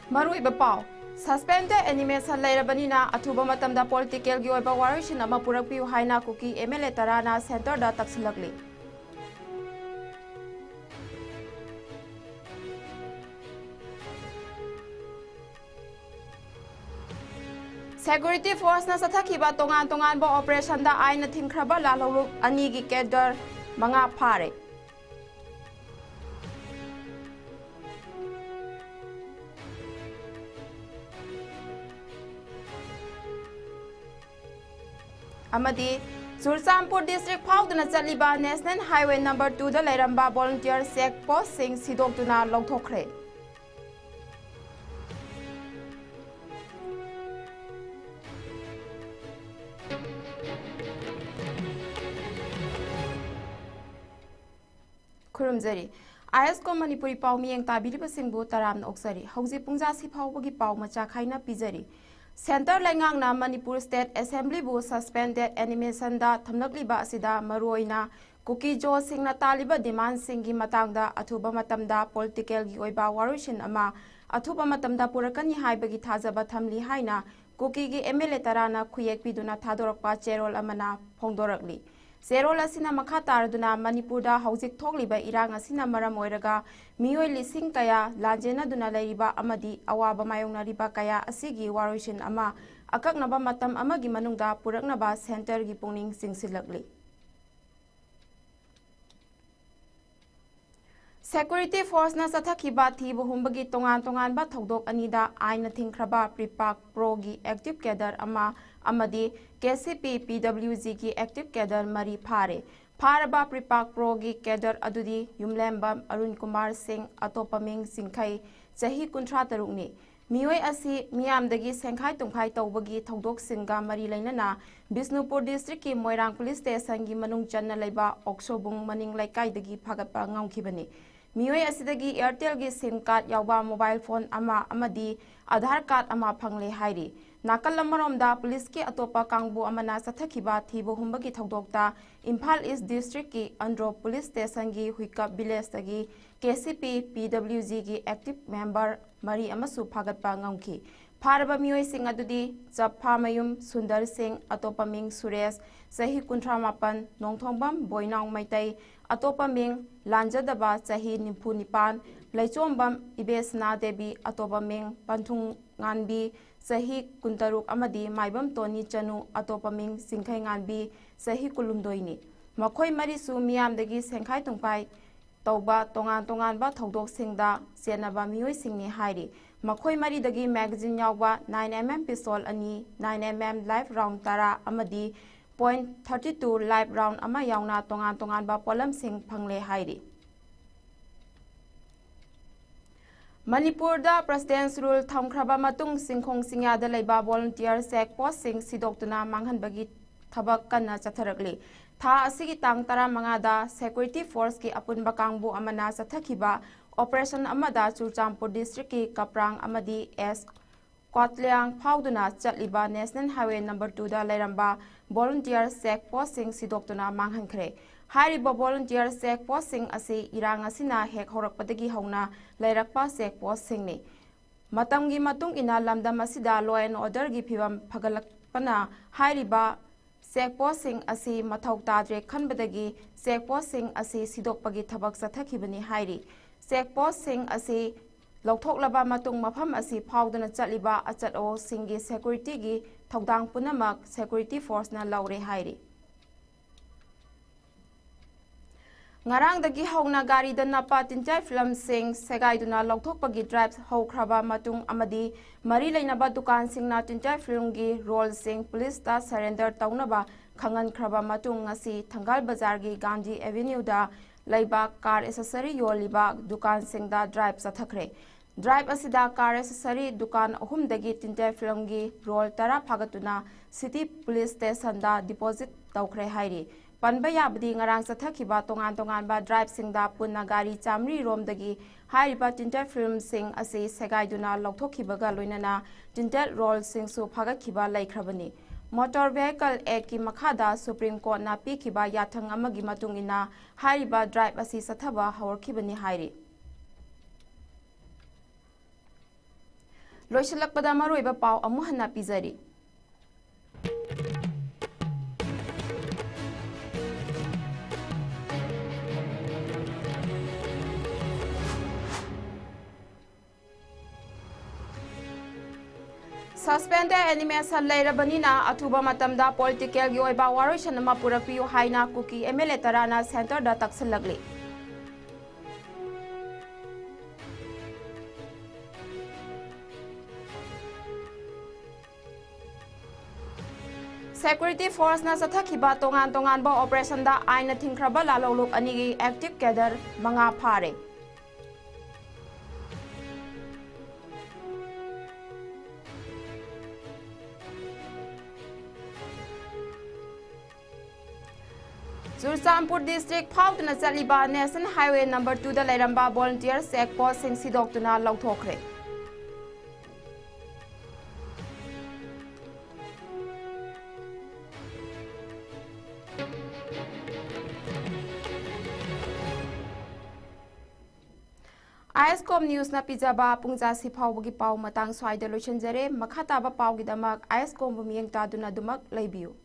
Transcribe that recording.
Marui Bapau, suspended animation Lairabanina, Atuba Matamda political Gioba Warishin Amapurapi Haina Kuki, Emele Tarana, Center da Taxilagli. Security Force na Satakiba Tongan Bo Operation da ay na Tinkraba Lalo Anigi Kedar Mga Pare. Amadi, Sultanpur District Paudana Chaliba National Highway number 2 da Lairamba Volunteer Sek Post Sing Sidokuna Longthokre. Kurumzari, ISCOM Manipuri Pau Miang Tabiriba Singbu Taram Oksari, Hausi Pungza Sipau Bagi Pau Macha Kaina Pizari. Center Langang na Manipur State Assembly bu suspended animation da thamnakli ba asida maruoina Kuki Jo Singh na taliba demand singi matangda athuba matamda political gi oiba warishin ama athuba matamda purakani haibagi thajaba thamli haina Kuki gi MLA tarana khuyek piduna thadorakpa cherol amana phongdorakli Serol asina makha taraduna Manipurda haujik thokliba irang asina maram oiraga mioi lising kaya lanjena duna lairiba amadi awaba mayongna riba kaya asigi warishin ama akaknaba matam amagi manungda puraknaba center gi pungning singsilakli Security Force na Sathakiba Thibu Humbagi Tongan ba Thodok Anida Aina Thinkraba Pripak Progi Active Cadre Ama Amadi KCP PWG ki Active Cadre Mari Phare Pharaba Pripak Progi Cadre Adudi Yumlembam Arun Kumar Singh Atopaming Singkhai Chahi Kunthra Tarukni Mioi asi Miamdagi Sengkhai Tungkhai Tawbagi Thodok Singga Mari Lainana Bisnupur District ki Moirang Police Station gi Manung Channa Laiba Oksobung Maning Laikai dagi Phagatpa Ngaukhibani Mioi asidagi Airtel gi SIM card yawba mobile phone ama amadi Aadhaar card ama phangle hairi nakal lamaromda police ki atopa kangbu amana sathakiba thibu humbagi thodokta Imphal East District ki Andro Police Station gi Huikap Village tagi KCP PWG gi active member Mari amasu phagatpa ngauki Pharaba mioi sing adudi Japha Mayum Sundar Singh Atopaming Suresh Sahi Kunthra Mapan Nongthongbam Boinang Maitai Atopaming Lanjadaba Sahi Nimpu Nipan Laichombam Ibesna Devi Atopaming Panthung Nganbi Sahi Kuntaruk Amadi Maibam Toni Chanu Atopaming Singkhai Nganbi Sahi Kulumdoini Makhoi Marisu Miamdagi Sengkhai Tungpai Tauba Tongan ba Thodok Singda Senaba mioi singni hairi Makhoi Maridagi magazine yawba 9mm pistol ani 9mm live round tara amadi .32 live round ama yauna tongan ba polam sing phangle hairi Manipur da President's rule thamkhraba matung singkhong singya da leiba volunteer sek post sing sidoktuna manghanbagi thabak kanna chatharakli tha asigi tang tara mangada security force ki apunba kangbu amana chathakiba operation amada Churchampur district ki Kaprang amadi S Kwatliang Phauduna Chatliba National Highway number 2 da Lairamba volunteer sek posting sidoktuna manghankhre Hairiba volunteer sek posting ase irang asina hek horakpadagi hauna lairakpa sek posting ni matamgi matung ina lamdam asida law and order gi phibam phagalakpana hairiba sek posting ase mathau tadre khanbadagi sek posting ase sidokpagi thabak sathakibani hairi sek posting ase Loktoklaba matung mafam asi phaudana chatliba achat-o singi security gi thodang punamak security force na laure hairi Ngarang dagi hauna gari da napa tinjai film sing segaiduna lokthokpagi drive haukraba matung amadi mari leinaba dukan singna tinjai film gi role sing police ta surrender taunaba khangan khraba matung ngasi Thangal Bazar gi Gandhi Avenue da Laiba car accessory yoliba dukan singda drive sathakre drive asida car accessory dukan ahum dagi tinte film gi roll tara phagatuna city police station da deposit tawkhre hairi panba yabdi ngarang sathakiba tongan ba drive singda punna gari chamri rom dagi hairiba tinte film sing ase segaiduna lokthokhibaga loinana tinte roll sing su phagakhiba laikhrabani Motor Vehicle Act ki makhada Supreme Court na pikiba yathang amagi matungina hairiba drive asi sathaba hawarkhibani hairi ꯂꯣꯏꯁꯤꯜꯂꯛꯄꯗ ꯃꯔꯨꯑꯣꯏꯕ ꯄꯥꯎ ꯑꯃꯨꯛ ꯍꯟꯅ ꯄꯤꯖꯔꯤ꯫ Suspended animation leirabanina athuba matamda political gi oiba waroisan ama purakpiyu haina kuki MLA tarana center da taksalagli. Security force na sathakiba tongan ba operation da aina thingkraba laloluk anigi active cadre manga phare. Churachandpur district Phautna Chaliba National Highway number 2 da Lairamba volunteer checkpost sing sidoktuna lauthokre. ISCOM news na pijaba pungja sifawgi paw matang swaida loisanjare makhata ba pawgidamak ISCOM bumiyeng taduna dumak leibiu.